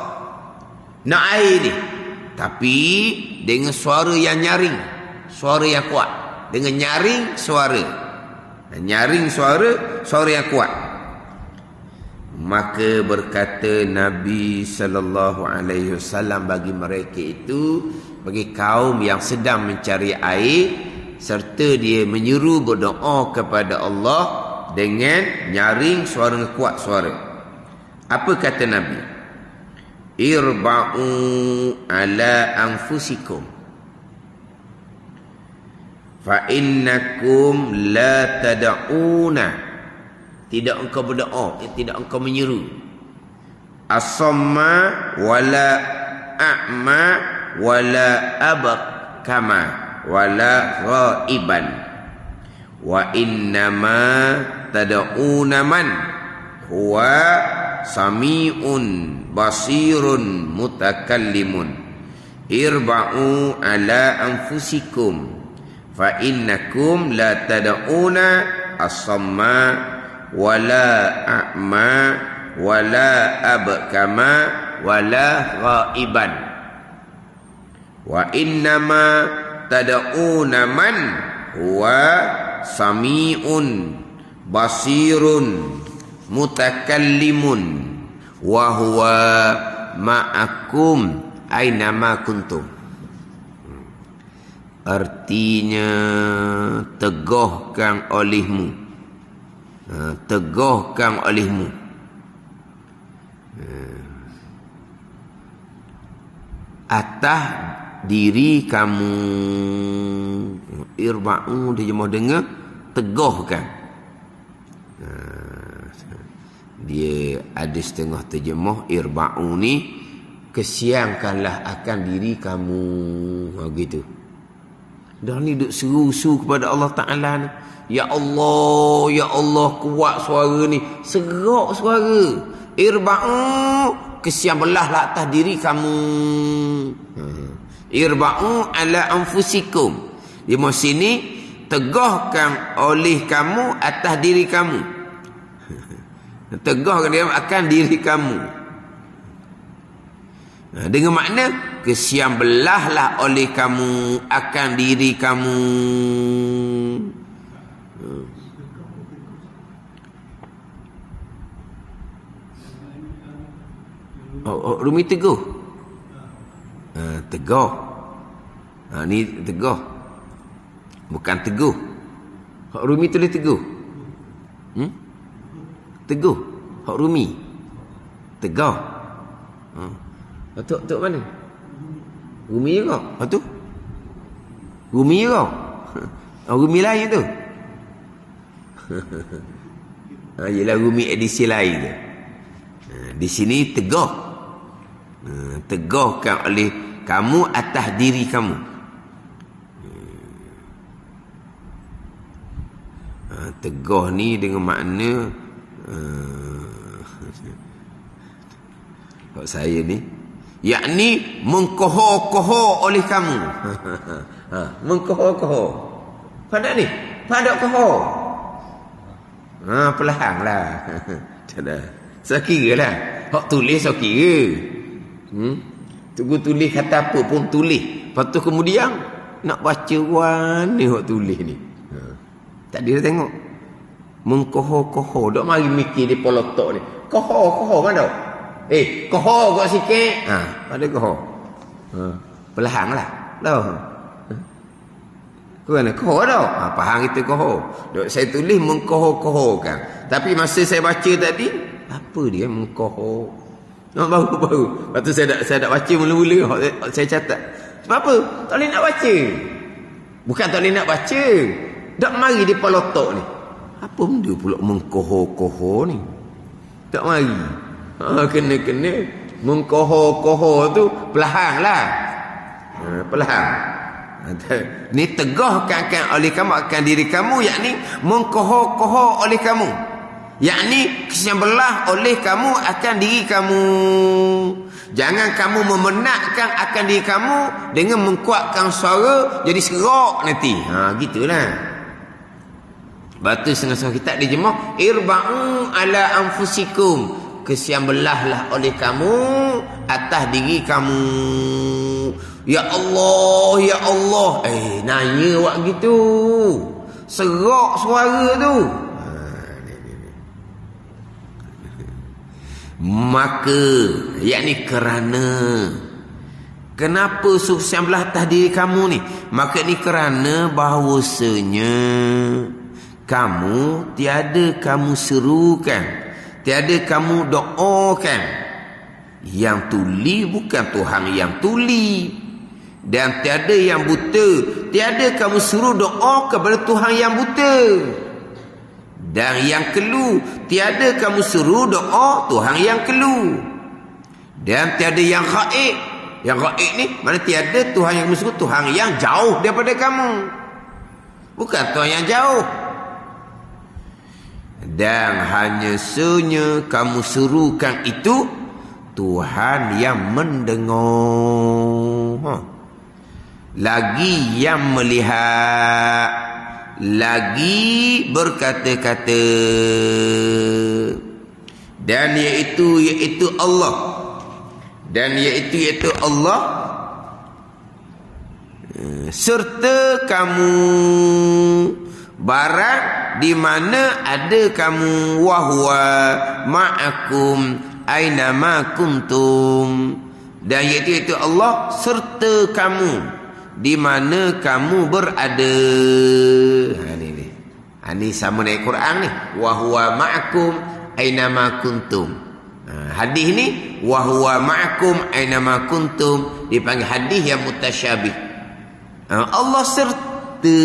Nak air ni. Tapi dengan suara yang nyaring. Suara yang kuat. Dengan nyaring suara. Nyaring suara yang kuat. Maka berkata Nabi sallallahu alaihi wasallam bagi mereka itu, bagi kaum yang sedang mencari air serta dia menyeru berdoa kepada Allah dengan nyaring suara kuat suara. Apa kata Nabi? Irba'u ala anfusikum fa innakum la tad'una. Tidak engkau berdoa, tidak engkau menyeru. As-samma wala a'ma wala abkama wala ghaiban. Wa innama tad'una man huwa sami'un basirun mutakallimun. Irba'u ala anfusikum fa innakum la tad'una as-samma wala a'ma wala abkama wala ghaiban. Wa innama tad'una man huwa sami'un basirun mutakallimun wa huwa ma'akum aina ma kuntum. Artinya teguhkan olehmu, teguhkan olehmu. Atas diri kamu. Irba'u terjemah dengan teguhkan. Dia ada setengah terjemah irba'u ni kesiankanlah akan diri kamu. Gitu. Dah ni duk seru-seru kepada Allah Ta'ala ni. Ya Allah kuat suara ni. Serak suara. Irba'u kesian belahlah atas diri kamu. Irba'u ala anfusikum. Di sini tegahkan oleh kamu atas diri kamu. Tegahkan dia akan diri kamu. Dengan makna kesian belahlah oleh kamu akan diri kamu. Rumi teguh. Teguh. Ni teguh. Bukan teguh. Hak Rumi tulis teguh. Teguh. Hak Rumi. Teguh. Tok mana? Rumi ke? Tu? Rumi ke? Rumi lain tu. Yelah Rumi edisi lain tu. Di sini teguh. Teguhkan oleh kamu atas diri kamu. Teguh ni dengan makna saya ni, yakni mengkohor-kohor oleh kamu. Mengkohor-kohor. Pada ni, pada kohor. Perlahan lah. Saya kira lah. Hak tulis saya kira. Tunggu tulis kata apa pun tulis. Lepas tu kemudian nak baca mana hak tulis ni. Tadi dia tengok. Mengkohor-kohor. Dok mari mikir di polotok ni. Kohor-kohor kan dok? Kohor kau sikit. Ada kohor. Perlahan lah. Tahu. Kau mana kohor tau? Faham kita kohor. Dok saya tulis mengkohor-kohorkan. Tapi masa saya baca tadi, apa dia mengkohor? Baru. Lepas tu saya tak baca mula-mula. Saya catat. Sebab apa? Tak boleh nak baca. Bukan tak boleh nak baca. Tak mari di polotok ni. Apa benda pula mengkohor-kohor ni? Tak mari. Kena mengkohor-kohor tu perlahan lah. Perlahan. Ni tegahkan oleh kamu akan diri kamu, yakni mengkohor-kohor oleh kamu, yakni kesian belah oleh kamu akan diri kamu. Jangan kamu memenatkan akan diri kamu dengan mengkuatkan suara jadi serak nanti. Gitulah. Batu setengah kitab dijemah irba'u ala anfusikum, kesian belahlah oleh kamu atas diri kamu. Ya Allah, ya Allah. Nanya awak gitu. serak suara tu. Maka, yakni kerana. Kenapa sufyan belah atas diri kamu ni? Maka ni kerana bahawasanya kamu tiada kamu serukan, tiada kamu doakan. Yang tuli bukan Tuhan yang tuli, dan tiada yang buta, tiada kamu suruh doa kepada Tuhan yang buta. Dan yang kelu, tiada kamu suruh doa Tuhan yang kelu. Dan tiada yang gaib. Yang gaib ni mana tiada Tuhan yang kamu suruh, Tuhan yang jauh daripada kamu, bukan Tuhan yang jauh. Dan hanya senya kamu serukan itu Tuhan yang mendengar, lagi yang melihat, lagi berkata-kata. Dan iaitu Allah. Dan iaitu Allah, serta kamu barang di mana ada kamu, wahwa ma'akum aina ma kuntum. Dan iaitu Allah serta kamu di mana kamu berada. Ini sama dengan Quran ni, wahwa ma'akum aina ma kuntum. Hadis ni wahwa ma'akum aina ma kuntum dipanggil hadis yang mutasyabih. Allah serta,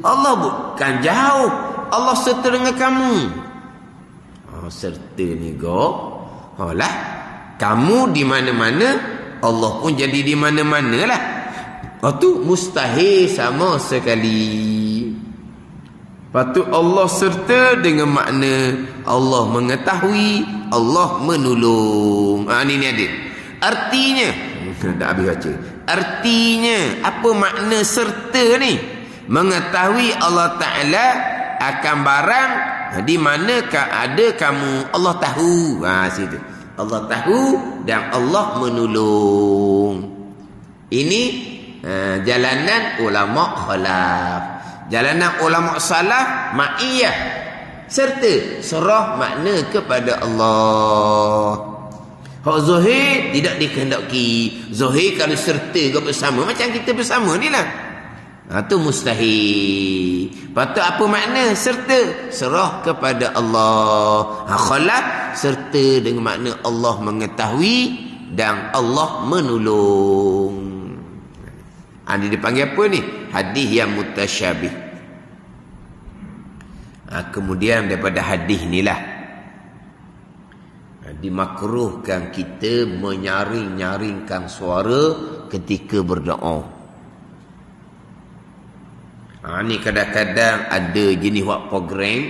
Allah bukan jauh, Allah serta dengan kamu. Serta ni lah, kamu di mana-mana, Allah pun jadi di mana-mana lah. Tu mustahil sama sekali. Patut Allah serta dengan makna Allah mengetahui, Allah menolong. Ni ada. Artinya, dah habis baca. Artinya, apa makna serta ni? Mengetahui Allah Ta'ala akan barang di manakah ada kamu. Allah tahu. Situ. Allah tahu dan Allah menolong. Ini jalanan ulama khalaf. Jalanan ulama salah ma'iyah, serta serah makna kepada Allah. Hak zahir tidak dikehendaki. Zahir kalau serta ke bersama macam kita bersama ni lah. Itu mustahil. Patut apa makna serta? Serah kepada Allah. Khalaf serta dengan makna Allah mengetahui dan Allah menolong. Ini dipanggil apa ni? Hadis yang mutasyabih. Kemudian daripada hadis inilah dimakruhkan kita menyaring-nyaringkan suara ketika berdoa. Ni kadang-kadang ada jenis buat program.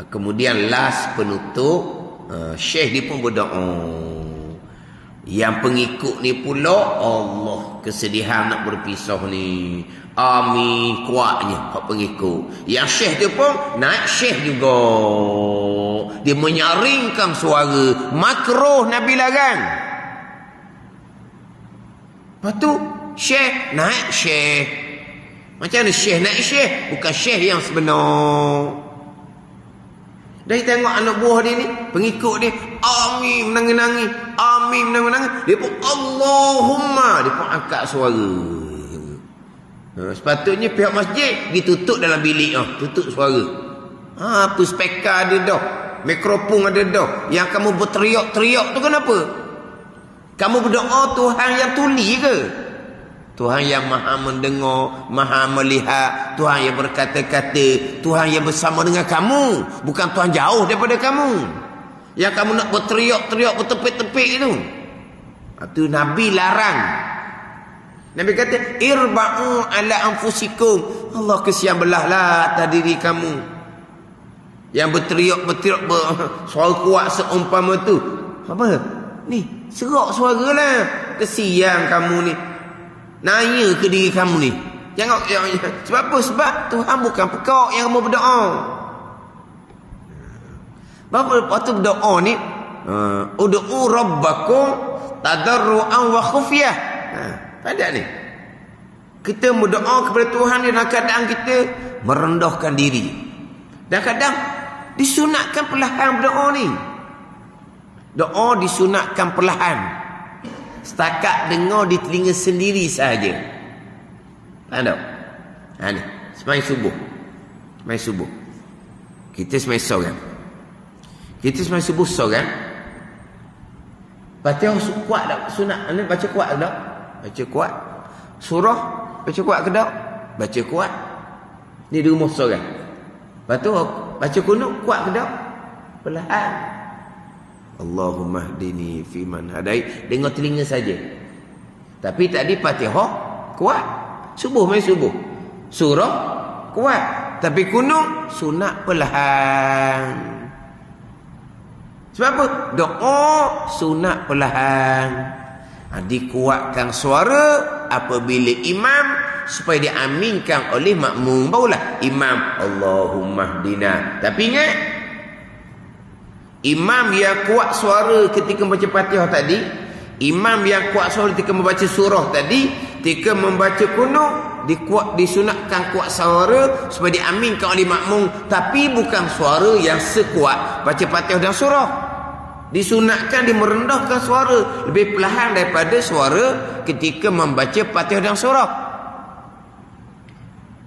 Kemudian last penutup, syekh dia pun berdoa. Yang pengikut ni pula, Allah, kesedihan nak berpisah ni. Amin, kuatnya hak pengikut. Yang syekh dia pun naik syekh juga. Dia menyaringkan suara. Makruh Nabi larang. Lepas tu syekh naik syekh. Macam mana syekh naik syekh? Bukan syekh yang sebenar. Dia tengok anak buah dia ni, pengikut dia, amin menangis-nangis, amin menangis-nangis. Dia pun Allahumma, dia pun angkat suara. Sepatutnya pihak masjid ditutup dalam bilik, tutup suara. Apa speaker ada dah, mikrofon ada dah. Yang kamu berteriak-teriak tu kenapa? Kamu berdoa Tuhan yang tuli ke? Tuhan yang maha mendengar, maha melihat, Tuhan yang berkata-kata, Tuhan yang bersama dengan kamu, bukan Tuhan jauh daripada kamu. Yang kamu nak berteriak-teriak, bertepik-tepik itu. Itu Nabi larang. Nabi kata, irba'u ala anfusikum. Allah kesian belahlah atas diri kamu. Yang berteriak-berteriak suara kuat seumpama tu. Apa? Ni, serak suara lah. Kesian kamu ni. Nanya ke diri kamu ni. Jangan. Sebab apa? Sebab Tuhan bukan pekak yang kamu berdoa. Lepas tu berdoa ni, ud'u rabbakum tadarru'an wa khufyah. Ada ni. Kita berdoa kepada Tuhan dalam keadaan kita merendahkan diri. Dan kadang disunatkan perlahan berdoa ni. Doa disunatkan perlahan. Setakat dengar di telinga sendiri sahaja. Faham tak? Ni, sembahyang subuh. Sembahyang subuh. Kita sembahyang seorang. Kita sembahyang subuh seorang. Fatihah kuat tak? Sunat. Anda baca kuat ke tak? Baca kuat. Surah baca kuat ke tak? Baca kuat. Ni di rumah seorang. Lepas tu baca kunut kuat ke tak? Perlahan. Allahumma hdini fiman hadait. Dengar telinga saja. Tapi tadi Fatihah kuat. Subuh main subuh. Surah kuat. Tapi kunut sunat perlahan. Sebab apa? Doa sunat perlahan. Dikuatkan suara apabila imam supaya diaminkan oleh makmum. Barulah imam Allahumma hdina. Tapi ingat, imam yang kuat suara ketika membaca Fatihah tadi, imam yang kuat suara ketika membaca surah tadi, ketika membaca kunut disunatkan kuat suara supaya diaminkan oleh makmum, tapi bukan suara yang sekuat baca Fatihah dan surah. Disunatkan merendahkan suara lebih perlahan daripada suara ketika membaca Fatihah dan surah.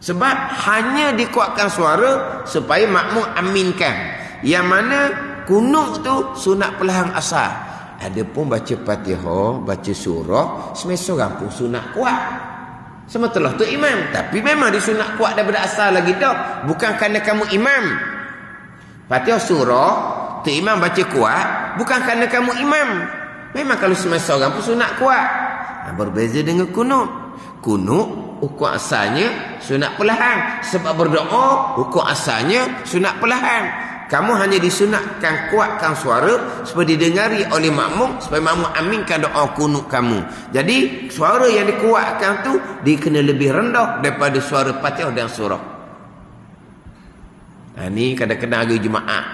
Sebab hanya dikuatkan suara supaya makmum aminkan. Yang mana kunut tu sunat perlahan asal. Adapun baca Fatihah, baca surah, seorang pun sunat kuat. Semetelah tu imam. Tapi memang disunat kuat daripada asal lagi tak. Bukan kerana kamu imam. Fatihah surah, tu imam baca kuat. Bukan kerana kamu imam. Memang kalau seorang pun sunat kuat. Berbeza dengan kunut. Kunut, hukum asalnya sunat perlahan. Sebab berdoa, hukum asalnya sunat perlahan. Kamu hanya disunatkan kuatkan suara supaya didengari oleh makmum, supaya makmum aminkan doa kunut kamu. Jadi suara yang dikuatkan tu dia kena lebih rendah daripada suara Fatihah dan surah. Ini kadang-kadang hari Jumaat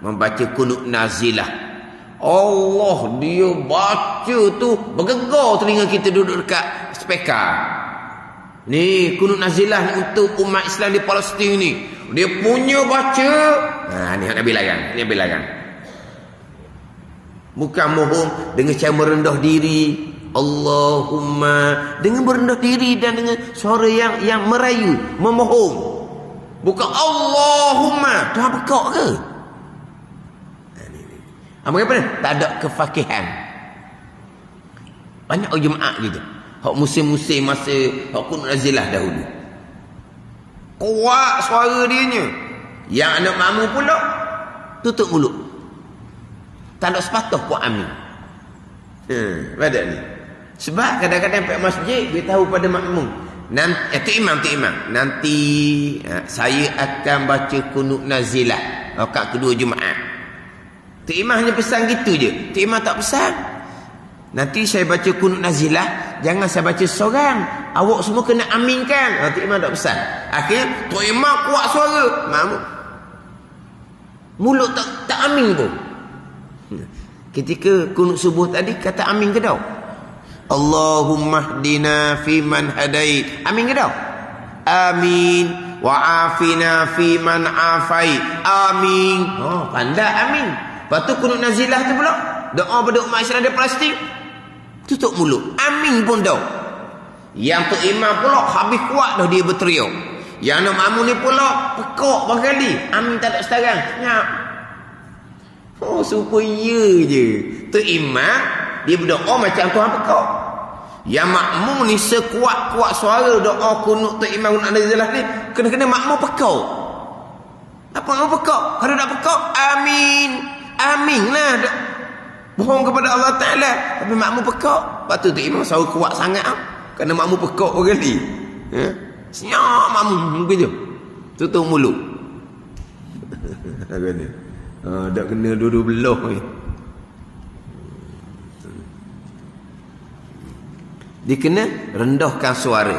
membaca kunut nazilah. Allah, dia baca tu bergegar telinga kita duduk dekat speaker. Ni kunut nazilah ni untuk umat Islam di Palestin ni. Dia punya baca. Ni Nabi larang. Ni Nabi larang. Bukan mohon dengan cara merendah diri. Allahumma. Dengan merendah diri dan dengan suara yang merayu. Memohon. Bukan Allahumma. Tuhan pekak ke? Apa ni? Tak ada kefakihan. Banyak orang Jumaat gitu. Hak musim-musim masa hak kunut nazilah dahulu. Kuat suara dianya. Yang anak makmum pula tutup mulut. Tak ada sepatah kuat amin. Pada ni. Sebab kadang-kadang pergi masjid dia tahu pada makmum. Nanti imam. Nanti saya akan baca kunut nazilah rakaat kedua Jumaat. Tok imam hanya pesan gitu je. Tok imam tak pesan. Nanti saya baca kunut nazilah, jangan saya baca seorang. Awak semua kena aminkan. Tok imam tak pesan. Akhirnya tok imam kuat suara, makmum mulut tak amin pun. Ketika kunut subuh tadi kata amin ke tak? Allahumma hdina fiman hadait. Amin ke tak? Amin. Wa afina fiman afait. Amin. Pandai amin. Lepas tu kunut nazilah tu pula doa pada umat Islam di Palestin, tutup mulut. Amin pun dah. Yang tu imam pula habis kuat dah dia berteriak. Yang nak makmum ni pula pekak berkali. Amin tak ada setarang. Nyap. Supaya je. Tu imam dia berdoa macam Tuhan pekak. Yang makmum ni sekuat-kuat suara doa kunut tu imam kunut nazilah ni, kena-kena makmum pekak. Apa makmum pekak? Kalau tak pekak, amin. Amin lah. Bohong kepada Allah Ta'ala. Tapi makmum pekak. Lepas tu imam suara kuat sangat. Kerana makmum pekak berkali. Senyap makmum begitu. Tutup mulut. Tak kena dua-dua belah ni. Dia kena rendahkan suara.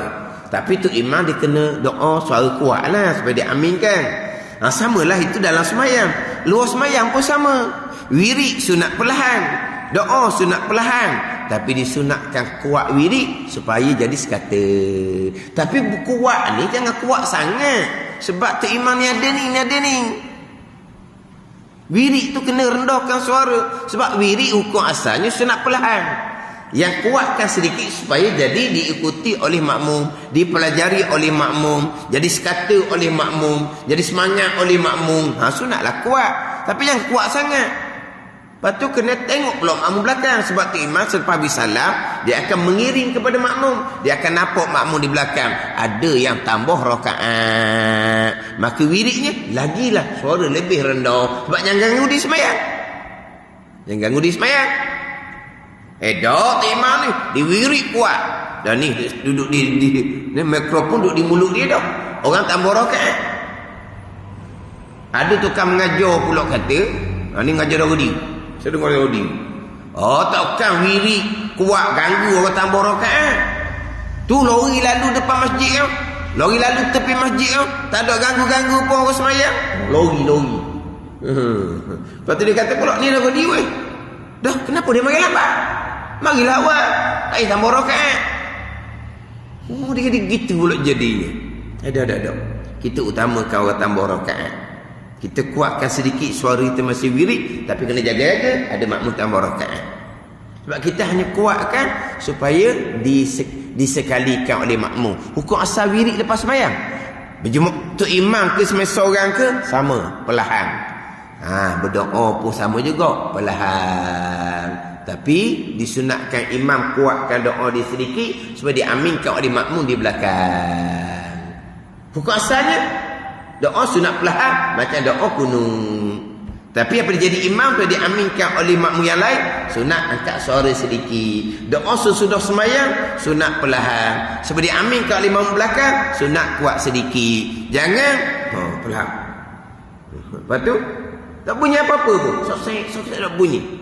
Tapi tu imam dia kena doa suara kuat lah supaya dia aminkan. Samalah itu dalam semayang. Luar semayang pun sama. Wirid sunat perlahan, doa sunat perlahan. tapi disunatkan kuat wirid supaya jadi sekata. Tapi kuat ni jangan kuat sangat. Sebab tu imam ni ada ni. Wirid tu kena rendahkan suara. Sebab wirid hukum asalnya sunat perlahan. Yang kuatkan sedikit supaya jadi diikuti oleh makmum, dipelajari oleh makmum, jadi sekata oleh makmum, jadi semangat oleh makmum. Sunatlah kuat. Tapi yang kuat sangat. Lepas tu kena tengok pula makmum belakang. Sebab tu imam selepas habis salam, dia akan mengiring kepada makmum. Dia akan nampak makmum di belakang. Ada yang tambah rakaat, maka wiridnya lagilah suara lebih rendah. Sebab jangan ganggu di semayang. Jangan ganggu di semayang. Dah imam ni di wirid kuat. Dan ni duduk di mikrofon duduk di mulut dia dah. Orang tambah rakaat. Ada tukang mengajar pula kata, ni mengajar Daudi. Saya dengar Daudi. Takkan wirid kuat ganggu orang tambah rakaat. Tu lori lalu depan masjid kan. Lori lalu tepi masjid kan. Tak ada ganggu-ganggu pun orang semayang. Lori. Lepas tu dia kata pula, ni Daudi weh. Dah, kenapa dia mari lambat? Marilah awak. Tak tambah rakaat. Dia kata gitu pula jadinya. Ada. Kita utamakan orang tambah rakaat. Kita kuatkan sedikit suara kita masih wirid, tapi kena jaga-jaga ada makmum tambah rakaat. Sebab kita hanya kuatkan supaya disekalikan oleh makmum. Hukum asal wirid lepas sembahyang. Berjemaah tu imam ke sembahyang seorang ke sama, perlahan. Berdoa pun sama juga, perlahan. Tapi disunatkan imam kuatkan doa dia sedikit supaya diaminkan oleh makmum di belakang. Hukum asalnya doa sunat perlahan macam doa kunut. Tapi apa dia jadi imam tu diaminkan oleh makmum yang lain, sunat angkat suara sedikit. Doa sesudah sembahyang sunat perlahan. Sebab diaminkan oleh makmum belakang, sunat kuat sedikit. Jangan perlahan. Lepas tu tak bunyi apa-apa pun. Sok tak bunyi.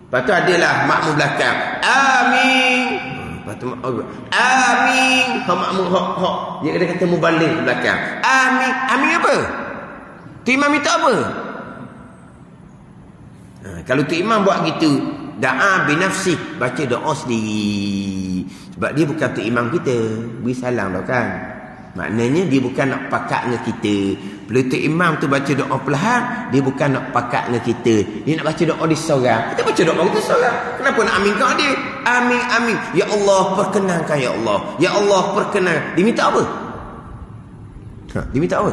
Lepas tu adalah makmum belakang. Amin. Lepas tu amin. Makmum hok. Dia kata mubalik ke belakang. Amin. Amin apa? Tu imam minta apa? Kalau tu imam buat gitu, da'a binafsih, baca doa sendiri. Sebab dia bukan tu imam kita. Beri salam dah kan. Maknanya dia bukan nak pakat dengan kita. Bila tu imam tu baca doa perlahan, dia bukan nak pakat dengan kita. Dia nak baca doa di seorang. Kita baca doa kita seorang. Kenapa nak aminkan dia? Amin. Ya Allah, perkenankan ya Allah. Ya Allah, perkenan. Dia minta apa? Dia minta apa?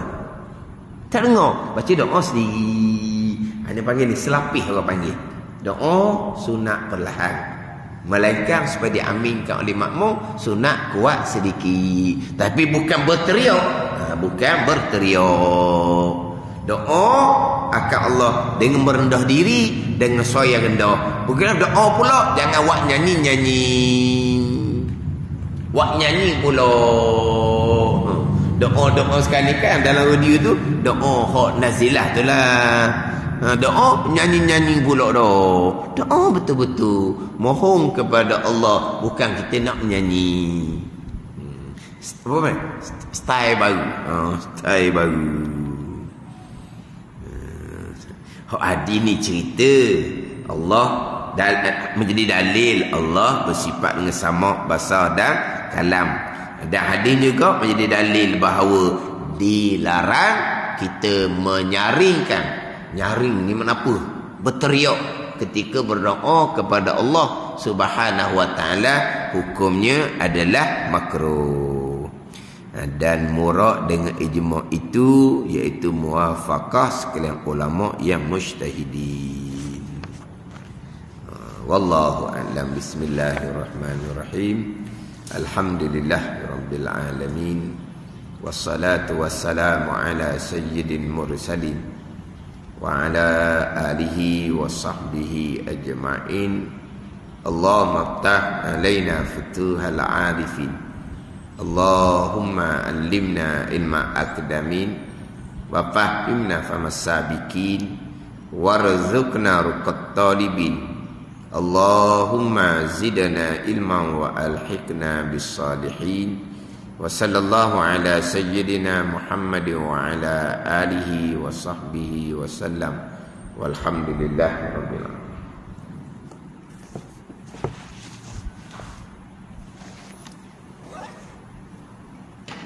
Tak dengar. Baca doa sendiri. Dia panggil ni selapih orang panggil. Doa sunat perlahan. Melainkan supaya diaminkan oleh makmum, sunat kuat sedikit. Tapi bukan berteriak. Bukan berteriak. Doa akan Allah dengan merendah diri, dengan suara yang rendah. Bukan doa pula jangan wak nyanyi. Wak nyanyi pula. Doa sekali kan dalam radio tu, doa hak nazilah tu lah. Doa nyanyi-nyanyi pula dah. Doa betul-betul mohon kepada Allah, bukan kita nak menyanyi. Apa style baru. Style baru. Hadi ni cerita Allah menjadi dalil Allah bersifat dengan sama, basar dan kalam. Dan hadis juga menjadi dalil bahawa dilarang kita menyaringkan. Nyaring ni kenapa? Berteriak ketika berdoa kepada Allah Subhanahu wa taala, hukumnya adalah makruh. Dan murad dengan ijma' itu iaitu muwafaqah sekalian ulama yang mujtahidin. Wallahu a'lam. Bismillahirrahmanirrahim. Alhamdulillahirabbil alamin. Wassalatu wassalamu ala sayyidil mursalin wa ala alihi wa sahbihi ajma'in. Allahumma aftah alaina futuhal arifin. Allahumma allimna ilma akdamin wa fahimna famas sabiqin warzuqna ruqat talibin. Allahumma zidna ilman wa alhiqna bis salihin. Wa sallallahu ala sayyidina Muhammad wa ala alihi wa sahbihi wa sallam. Walhamdulillahi rabbil alamin.